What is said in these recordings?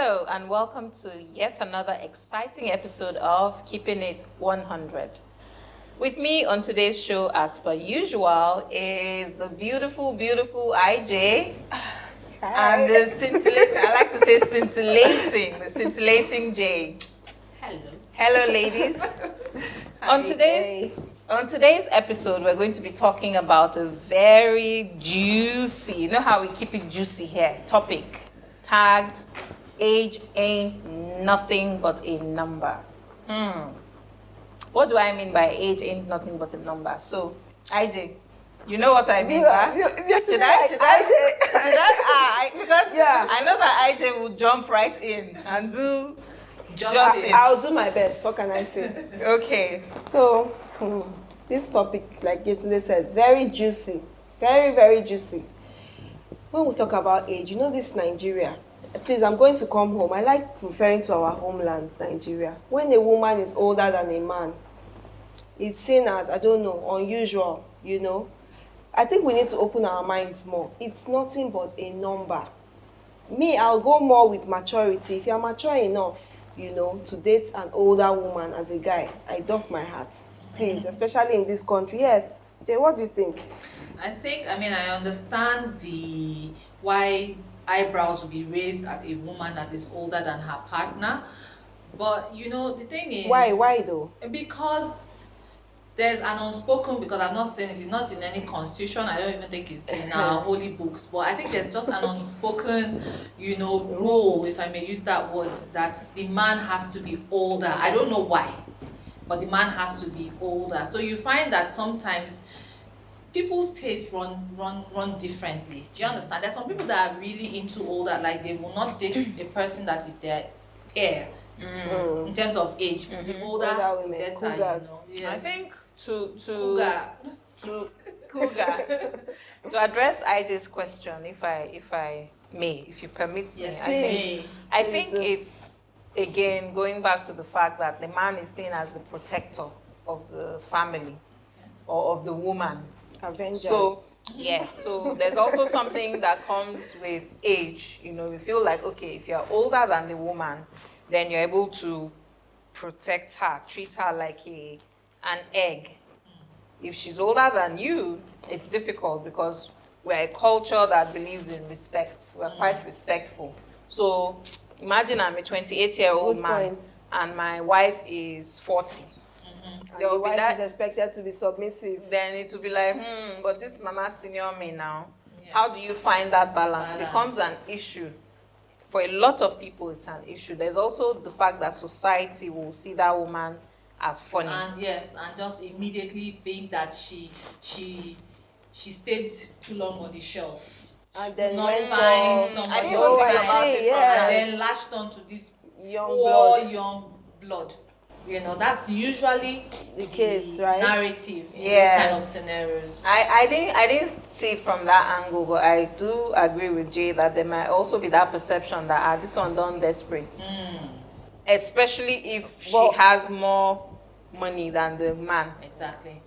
Hello, and welcome to yet another exciting episode of Keeping It 100. With me on today's show, as per usual, is the beautiful, beautiful IJ. Hi. And the scintillating, I like to say the scintillating J. Hello. Hello, ladies. On today's episode, we're going to be talking about a very juicy, you know how we keep it juicy here, topic, tagged, age ain't nothing but a number. What do I mean by age ain't nothing but a number? So, IJ, you know what I mean, right? Should I? Because I know that IJ will jump right in and do justice. I'll do my best. What can I say? Okay. So, this topic, like Yetunde said, very juicy. Very, very juicy. When we talk about age, you know this Nigeria. Please, I'm going to come home. I like referring to our homeland, Nigeria. When a woman is older than a man, it's seen as, I don't know, unusual, you know. I think we need to open our minds more. It's nothing but a number. Me, I'll go more with maturity. If you're mature enough, you know, to date an older woman as a guy, I doff my hat. Please, especially in this country. Yes. Jay, what do you think? I understand why eyebrows will be raised at a woman that is older than her partner. But, you know, the thing is... Why though? Because there's an unspoken, because I'm not saying it's not in any constitution, I don't even think it's in our holy books, but I think there's just an unspoken, you know, rule, if I may use that word, that the man has to be older. I don't know why, but the man has to be older. So you find that sometimes people's taste run differently. Do you understand? There's some people that are really into older, like they will not date a person that is their heir in terms of age. The older women, better, cougars. you know. Yes. I think to Cougar. to address IJ's question, if I may, if you permit me, Yes, I think it's again going back to the fact that the man is seen as the protector of the family or of the woman. Avengers. So yes, so there's also something that comes with age. You know, you feel like, okay, if you're older than the woman, then you're able to protect her, treat her like an egg. If she's older than you, it's difficult because we're a culture that believes in respect. We're quite respectful. So imagine I'm a 28-year-old Good man point. and my wife is 40. And the wife is expected to be submissive. Then it will be like, but this mama senior me now. Yeah. How do you find that balance? It becomes an issue. For a lot of people, it's an issue. There's also the fact that society will see that woman as funny. And yes, and just immediately think that she stayed too long on the shelf. And then Not went find for- somebody I on didn't time, see, yes. and then latched on to this Young poor blood. young blood. You know, that's usually The case, right? narrative in Yes. these kind of scenarios. I didn't see it from that angle, but I do agree with Jay that there might also be that perception that this one done desperate. Especially if she But- has more money than the man. Exactly.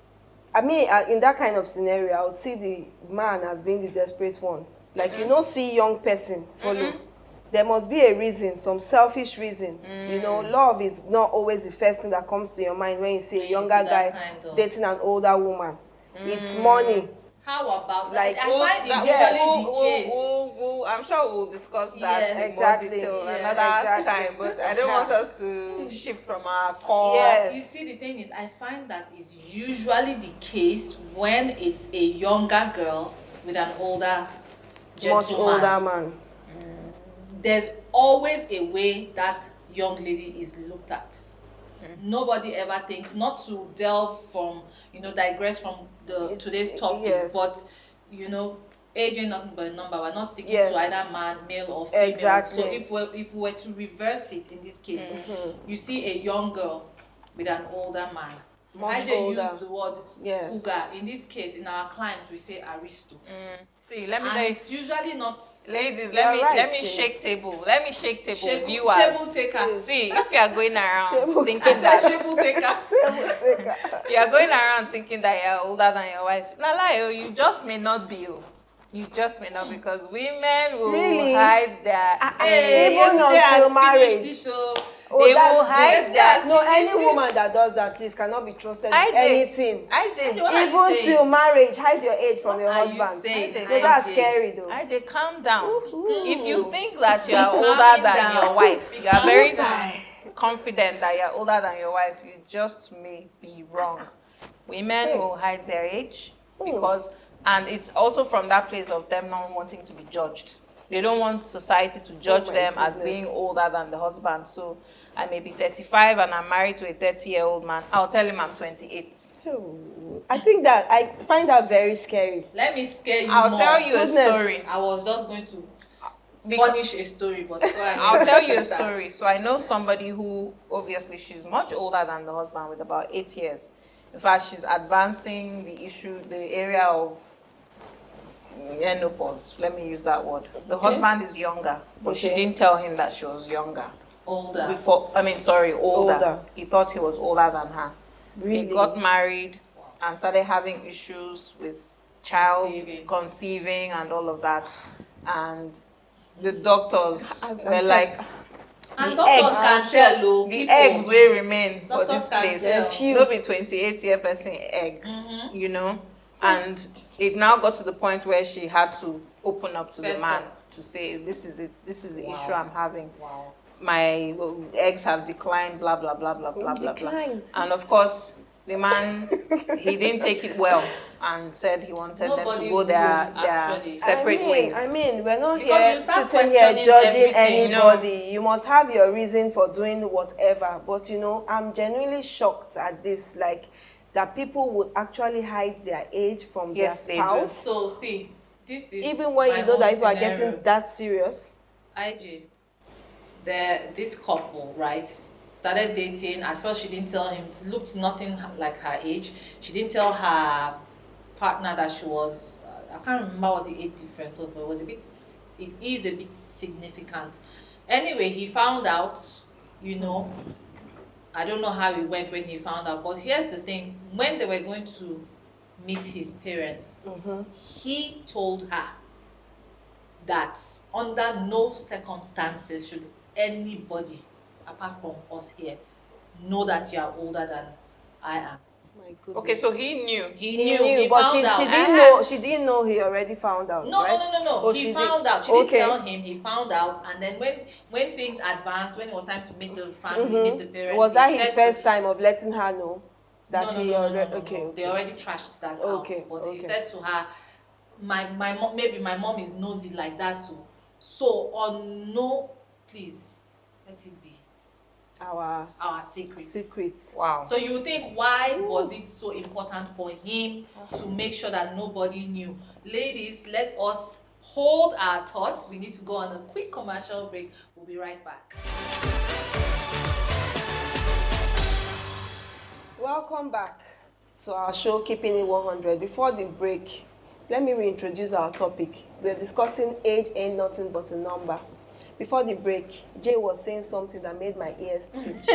I mean, in that kind of scenario, I would see the man as being the desperate one. Like, you don't see young person follow. There must be a reason, some selfish reason. You know, love is not always the first thing that comes to your mind when you see a younger that guy kind of- dating an older woman. It's money. How about Like, that? I find it yes. usually the case. I'm sure we'll discuss that Yes, in exactly. more detail Yes, another exactly. time, but I don't want us to shift from our core. Yes. You see, the thing is, I find that is usually the case when it's a younger girl with an older gentleman. Much older man. There's always a way that young lady is looked at. Nobody ever thinks, not to delve from, you know, digress from today's topic, yes. but, you know, age ain't nothing but a number. We're not sticking Yes. to either man, male or female. Exactly. So if we were to reverse it in this case, you see a young girl with an older man. Much I just older. use the word Yes. cougar. In this case, in our clients, we say aristo. See, let me And tell you, it's usually not... ladies, You're right, let me Jay. shake table. Let me shake table, Shable viewers. taker. See, if you are going around Shable thinking I that said shable taker. Table shaker. you are going around thinking that you're older than your wife, na lie, oh, you just may not be. Oh. You just may not, because women will Really? hide their Hey, Even yesterday I until finished marriage. it, oh. They that's will the- hide that's- their. No, any woman that does that, please, cannot be trusted with anything. What are you Even saying? till marriage, hide your age from What your are you husband. saying? No, that's IJ? scary though. IJ, calm down. Ooh. If you think that you are Calming older than down. your wife, you are Calm very down. confident that you are older than your wife, you just may be wrong. Women Hey. will hide their age because, and it's also from that place of them not wanting to be judged. They don't want society to judge my them as goodness. being older than the husband. So I may be 35 and I'm married to a 30-year-old man. I'll tell him I'm 28. Oh, I think that I find that very scary. Let me scare you I'll more. tell you a Goodness. story. I was just going to Because- furnish a story, but go ahead. I'll tell you a Sister. story. So I know somebody who, obviously, she's much older than the husband with about 8 years. In fact, she's advancing the issue, the area of menopause. Let me use that word. The husband is younger, but she Okay. didn't tell him that she was younger. Older. Older. Older. He thought he was older than her. Really? He got married and started having issues with conceiving and all of that. And the doctors were like, And the doctors eggs, can tell, oh, the people. eggs will remain for Doctors this can place. tell. Few. No be 28-year person egg, you know. And it now got to the point where she had to open up to the Person. man to say, this is it, this is the Wow. issue I'm having. Wow. My eggs have declined, blah blah blah blah blah blah blah. Declined. And of course, the man, he didn't take it well and said he wanted them Nobody to go would, their actually. separate ways. I mean, we're not Because here you start sitting here questioning judging everything, anybody. You must have your reason for doing whatever. But you know, I'm genuinely shocked at this, like that people would actually hide their age from Yes, they their do. spouse, So, see, this is even when my you know that own if you are scenario. getting that serious. IJ, this couple, right, started dating. At first, she didn't tell him, looked nothing like her age. She didn't tell her partner that she was, I can't remember what the age difference was, but it is a bit significant. Anyway, he found out, you know, I don't know how it went when he found out, but here's the thing, when they were going to meet his parents, he told her that under no circumstances should anybody apart from us here know that you are older than I am. My goodness. Okay, so he knew. He knew, he but found out. she didn't know. She didn't know he already found out. No, right? no. Oh, He she found did. out. She didn't Okay. tell him. He found out, and then when things advanced, when it was time to meet the family, meet the parents, Was he that his said to- first time of letting her know that no, he no, already? no. Okay. They already trashed that Okay, out. But he okay. said to her, my mom, maybe my mom is nosy like that too. So no, please let it be Our our secrets. secrets. Wow. So you think, why was it so important for him to make sure that nobody knew? Ladies, let us hold our thoughts. We need to go on a quick commercial break. We'll be right back. Welcome back to our show, Keeping It 100. Before the break, let me reintroduce our topic. We're discussing age ain't nothing but a number. Before the break, Jay was saying something that made my ears twitch.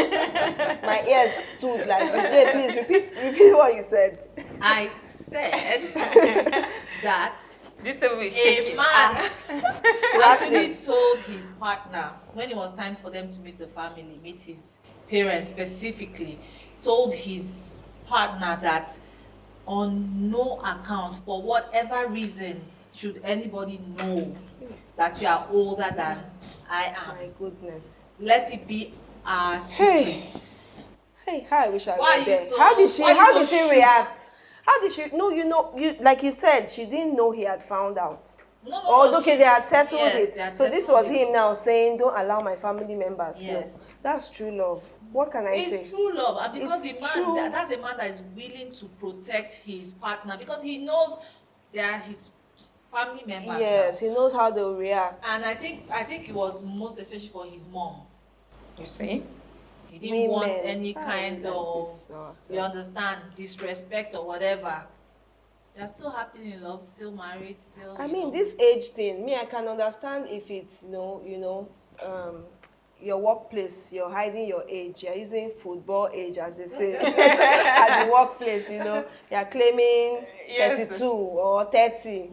My ears stood like this. Jay, please repeat what you said. I said that This will be a shaking. man actually told his partner when it was time for them to meet the family, meet his parents specifically, told his partner that on no account, for whatever reason, should anybody know that you are older than I am. My goodness. Let it be our Hey. secrets. Hey, I wish I Why were are you there. so- How did she? why are you How so did she shook? react? How did she? No, you like you said, she didn't know he had found out. No, Oh, okay, they had settled yes, it. they had So this settled was it. him now saying, "Don't allow my family members." Yes. No, that's true love. What can I say? It's true love, and because It's the man true. that's a man that is willing to protect his partner because he knows they are his family members. Yes, now. he knows how they'll react. And I think it was most especially for his mom. You see? He didn't want Women, any why kind like of, this to ourselves? you understand, disrespect or whatever. They're still happily in love, still married, still. I you mean, know. this age thing, me, I can understand if it's, your workplace, you're hiding your age, you're using football age, as they say, at the workplace, you're claiming Yes. 32 or 30.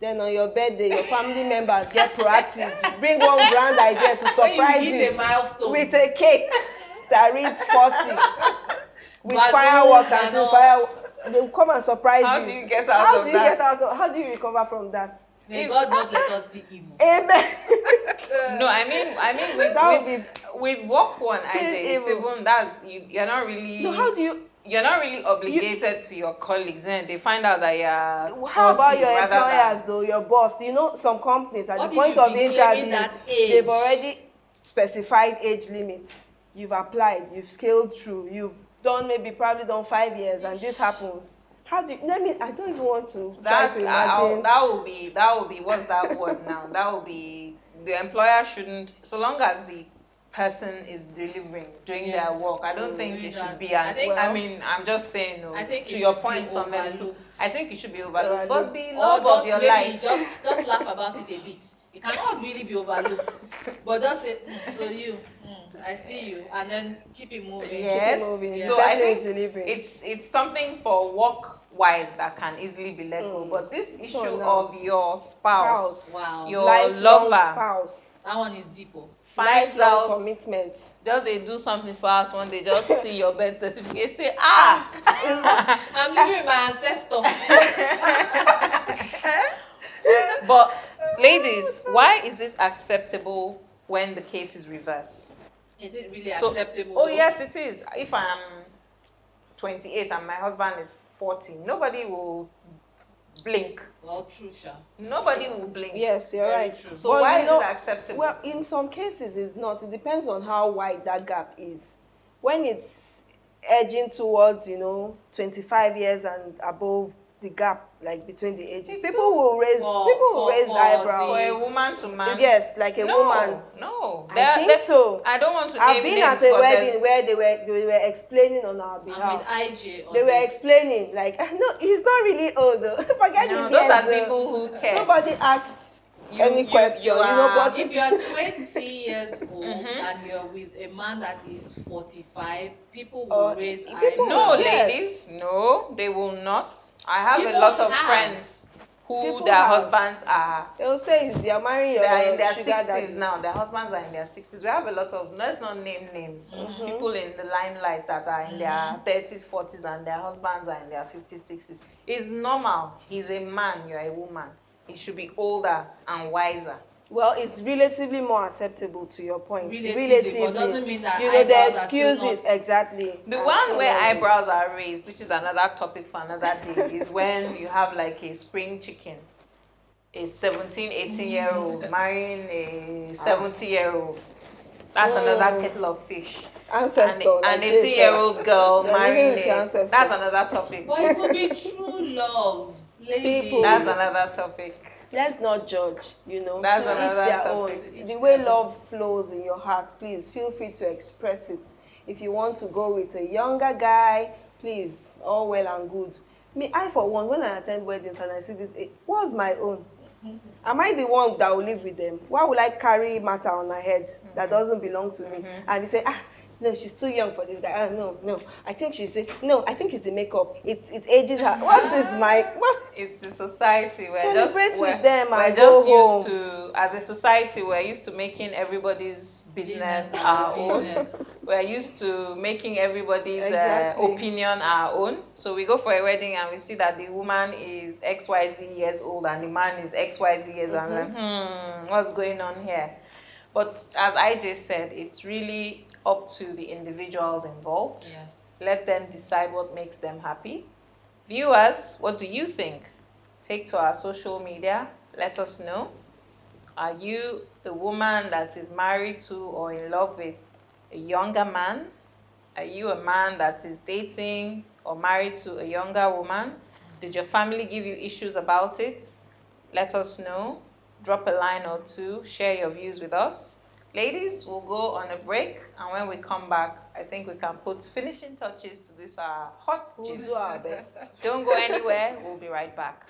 Then on your birthday, your family members get proactive. Bring one grand idea to When surprise you hit a milestone. with a cake that reads 40. With Balloons fireworks and and things. all. They'll come and surprise How you. do you get out of that? How do you recover from that? May God not let us see evil. Amen. No, I mean That would with work one, it's evil. even that's you're not really. No, how do you? You're not really obligated to your colleagues, and they find out that you're. How about 40 your rather than- employers though? Your boss? You know, some companies at What the if point you've of been claiming interview, that age? they've already specified age limits. You've applied, you've scaled through, you've done probably done 5 years, and this happens. How do you? I don't even want to try That's to imagine. that will be what's that word now? That will be the employer shouldn't, so long as the person is doing Yes. their work. I don't think Doing it should that. be. I think- I'm just saying. No, I think to it your should point, be some overlooked. I think it should be overlooked. But Overlooked. the Or love of just your maybe life. just laugh about it a bit. It cannot really be overlooked. But just say, so you, I see you, and then keep it moving. Yes. moving. Yeah. So The I person think is delivering. it's something for work wise that can easily be let go. But this issue now. of your spouse, Wow. your Lifelong lover, spouse, That one is deeper. finds lifelong out commitment. just they do something for us when they just see your birth certificate, say I'm living with my ancestor. But ladies, why is it acceptable when the case is reversed? Is it really So- acceptable? Oh yes, it is. If I am 28 and my husband is 40, nobody will blink. Well, true, Sha. Nobody will blink. Yes, you're Very right. true. So But why you is know, it acceptable? Well, in some cases, it's not. It depends on how wide that gap is. When it's edging towards, 25 years and above, the gap like between the ages, people will raise for eyebrows. for a woman to man. Yes, like a woman. No, I think so. I don't want to I've name been names, at a but wedding where they were explaining on our I'm with behalf. IJ on They were this. explaining like, no, he's not really old though. Forget no, the those are beards, people who care. Nobody asks any question, but If it's you are 20 years old and you're with a man that is 45, people will raise people eyebrows. No, Yes. ladies, no, they will not. I have People a lot of have. friends who People their have. husbands are they'll say you're marrying your they are in their sugar 60s daddy. now. Their husbands are in their 60s. We have a lot of, let's not name names, people in the limelight that are in their 30s, 40s, and their husbands are in their 50s, 60s. It's normal. He's a man, you're a woman. He should be older and wiser. Well, it's relatively more acceptable to your point. Relatively, but doesn't mean that they eyebrows are excuse still it not- exactly. The Are one still where not raised. eyebrows are raised, which is another topic for another day, is when you have like a spring chicken, a 17, 18-year-old marrying a 70-year-old. That's another kettle of fish. Ancestor, An like Jesus. 18-year-old girl You're living marrying with your a, ancestor. that's another topic. But it could be true love, ladies. People. That's another topic. Let's not judge, That's to each another their topic. own. The way love flows in your heart, please feel free to express it. If you want to go with a younger guy, please, all well and good. I for one, when I attend weddings and I see this, what's my own? Am I the one that will live with them? Why will I carry matter on my head that doesn't belong to me? And they say, no, she's too young for this guy. No. I think it's the makeup. It ages her. What is what? It's the society. Celebrate with them we're and just go used to, as a society, we're used to making everybody's business our own. business. We're used to making everybody's Exactly. opinion our own. So we go for a wedding and we see that the woman is XYZ years old and the man is XYZ years old. I'm like, what's going on here? But as I just said, it's really up to the individuals involved. Yes. Let them decide what makes them happy. Viewers, what do you think? Take to our social media. Let us know. Are you a woman that is married to or in love with a younger man? Are you a man that is dating or married to a younger woman? Did your family give you issues about it? Let us know. Drop a line or two. Share your views with us. Ladies, we'll go on a break, and when we come back, I think we can put finishing touches to this hot We'll gist. do our best. Don't go anywhere. We'll be right back.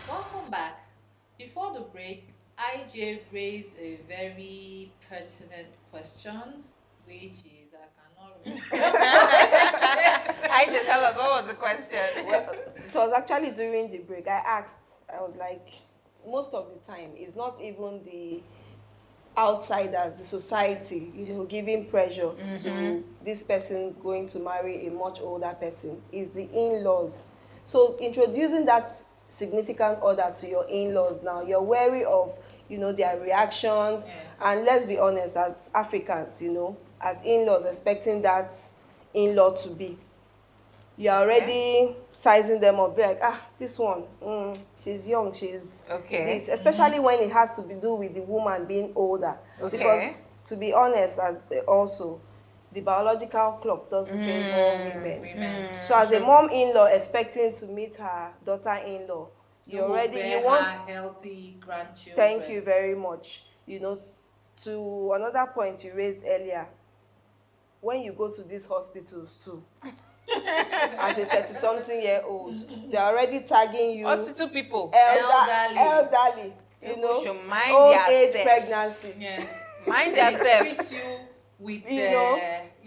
Welcome back. Before the break, IJ raised a very pertinent question, which is I cannot remember. I just tell us what was the question. Well, it was actually during the break. I was like, most of the time, it's not even the outsiders, the society, giving pressure to this person going to marry a much older person. Is the in-laws. So introducing that significant other to your in-laws now, you're wary of, their reactions. Yes. And let's be honest, as Africans, as in-laws, expecting that in-law to be, you're already sizing them up, be like, this one, she's young, she's Okay. this, especially when it has to do with the woman being older. Okay. Because, to be honest, as also, the biological clock doesn't favor women. So as a mom-in-law expecting to meet her daughter-in-law, you want healthy grandchildren. Thank you very much. To another point you raised earlier, when you go to these hospitals too, as a 30-something-year-old, they're already tagging you Hospital people. elderly, People should mind old their age self. pregnancy. Yes. Mind They yourself. treat you with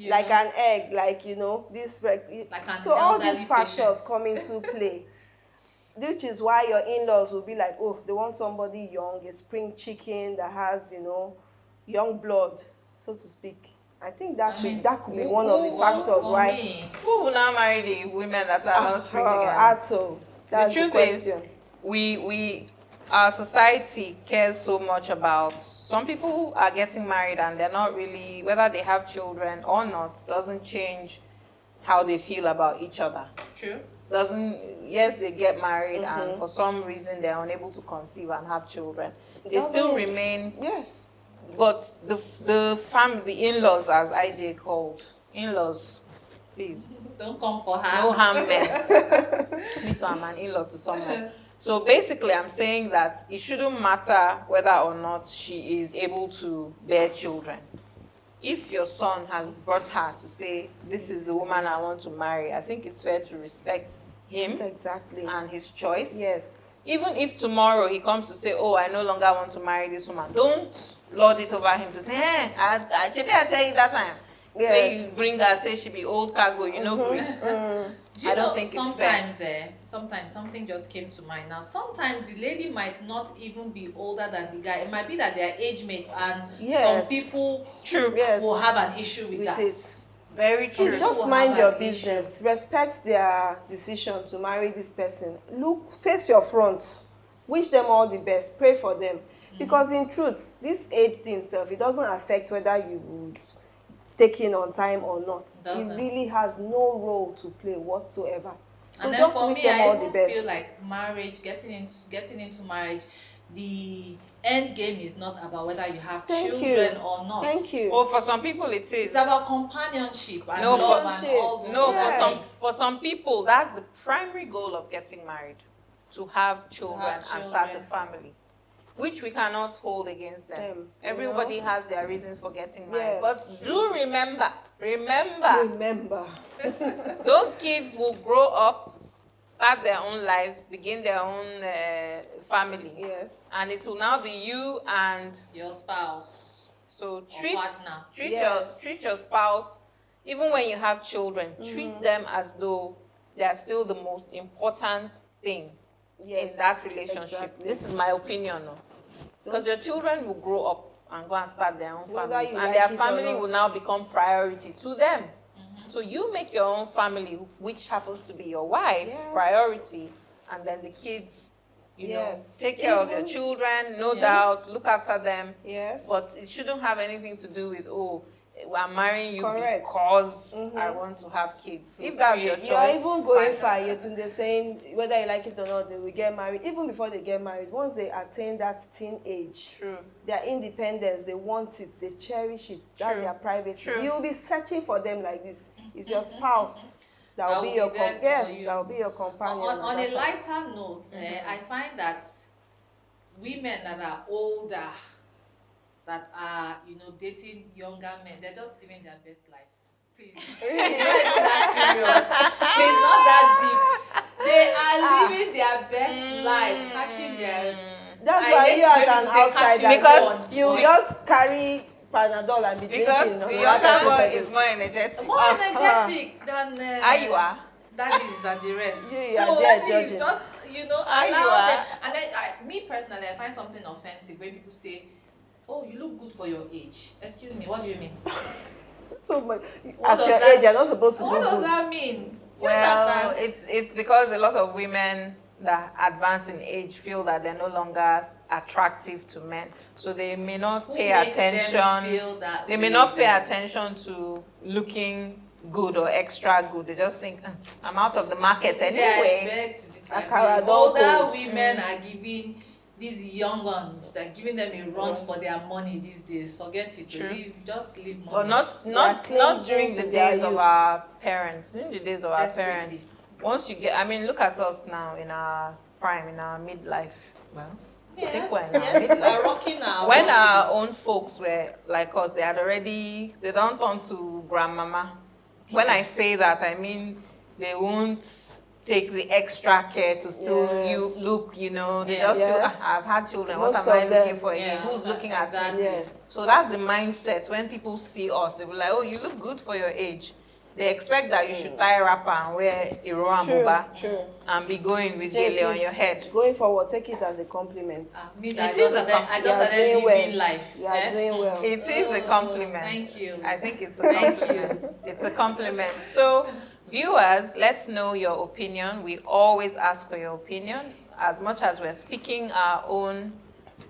Like an egg, this. Like an So all elderly these factors patients. come into play, which is why your in-laws will be like, oh, they want somebody young, a spring chicken that has, young blood, so to speak. I think that could be one of the factors why. Who will now marry the women that are not spring chicken? At all. That's the truth question. is, our society cares so much about, some people are getting married and they're not really, whether they have children or not, doesn't change how they feel about each other. True. Yes, they get married and for some reason they're unable to conceive and have children. They still remain. Yes. But the in-laws, as IJ called, in-laws, please, Don't come for her. no harm meant. Me too, I'm an in-law to someone. So basically, I'm saying that it shouldn't matter whether or not she is able to bear children. If your son has brought her to say, this is the woman I want to marry, I think it's fair to respect him Exactly. and his choice. Yes. Even if tomorrow he comes to say, oh, I no longer want to marry this woman, don't lord it over him to say, hey, I tell you that time. Yes. Then you bring her, say she be old cargo, Do you I don't know, think it's fair. sometimes something just came to mind. Now, sometimes the lady might not even be older than the guy. It might be that they're age mates, and Yes. some people True. Yes. will have an issue with that. it. Very So true. just will mind have your an business. Respect their decision to marry this person. Face your front. Wish them all the best. Pray for them. Because in truth, this age thing itself, it doesn't affect whether you would take in on time or not. Doesn't. It really has no role to play whatsoever. So And then just for wish me, them I all the even best. feel like marriage, getting into marriage, the end game is not about whether you have Thank children you. or not. Thank you. Well, for some people it is. It's about companionship and No, love for- and all those No, Yes. for some people, that's the primary goal of getting married, to have children and start a children. family, which we cannot hold against them. Them, Everybody has their reasons for getting married. Yes. But do remember, Remember. those kids will grow up, start their own lives, begin their own family. Yes. And it will now be you and your spouse. so partner. Yes. treat your spouse, even when you have children, treat them as though they are still the most important thing Yes. in that relationship. Exactly. This is my opinion, no? Because your children will grow up and go and start their own Whether families, you and like their it or family not. will now become priority to them. So you make your own family, which happens to be your wife, Yes. priority, and then the kids, you know, Yes. take care of your Even- children, no Yes. doubt, look after them. Yes. But it shouldn't have anything to do with, oh, I'm marrying you Correct. because Mhm. I want to have kids. If that's your You're You're choice, even going fine. far. You're saying whether you like it or not, they will get married. Even before they get married, once they attain that teen age, True. their independence, they want it, they cherish it. That's True. their privacy. True. You'll be searching for them like this. It's your spouse that will That be will your be there for yes, you. that will be your companion. On at a that time. lighter note, I find that women that are older, that are dating younger men, they're just living their best lives. Please, it's not even that serious. It's not that deep. They are living their best lives, catching their. That's I why hate you to be as able an to say outsider, catching Because on, you but just carry Panadol and be Because drinking. the no, younger that one kind of is more energetic. More energetic than Ayiwa. daddies and the rest. You are So there please judging. just Are you allow them. are? And then me personally, I find something offensive when people say, "Oh, you look good for your age." Excuse me, what do you mean? So much. What At does your that- age, you're not supposed to What look does good. that mean? Do you Well, understand? it's because a lot of women that advance in age feel that they're no longer attractive to men, so they may not Who pay makes them attention. feel that They may way, not pay though? attention to looking good or extra good. They just think, I'm out of the market Today, I anyway. beg to disagree. Akara don Older cold. women are giving these young ones, they're giving them a run for their money these days. Forget it. True. Just leave money. But not clinging during to the their days of youth. our parents. During the days of our Desperately. parents, once you get, I mean, look at us now in our prime, in our midlife. Well, Yes, think we're in our yes, midlife. we're rocking our When our 40s. own folks were like us, they had already, they don't turn to grandmama. When I say that, I mean they won't take the extra care to still Yes. look, they Yeah. just feel, Yes. I've had children, what Most am I of them. looking for again? Yeah, Who's looking at exactly. me? Yes. So that's the mindset. When people see us, they will like, oh, you look good for your age. They expect that you should tie a wrapper and wear a row and True, buba true. and be going with Jay, gele on please, your head. Going forward, take it as a compliment. Me, It I is just a started, I com- just You are started doing living well. life. You are doing well. It is a Oh, compliment. Thank you. I think it's a Thank you. compliment. It's a compliment. So, viewers, let's know your opinion. We always ask for your opinion. As much as we're speaking our own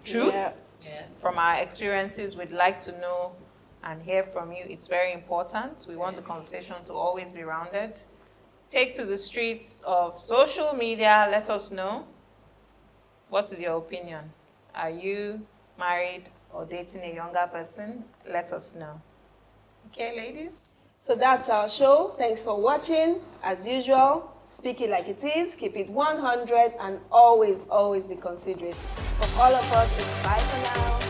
truth Yeah. Yes. from our experiences, we'd like to know and hear from you. It's very important. We want the conversation to always be rounded. Take to the streets of social media. Let us know. What is your opinion? Are you married or dating a younger person? Let us know. Okay, ladies? So that's our show. Thanks for watching. As usual, speak it like it is, keep it 100, and always, always be considerate. From all of us, it's bye for now.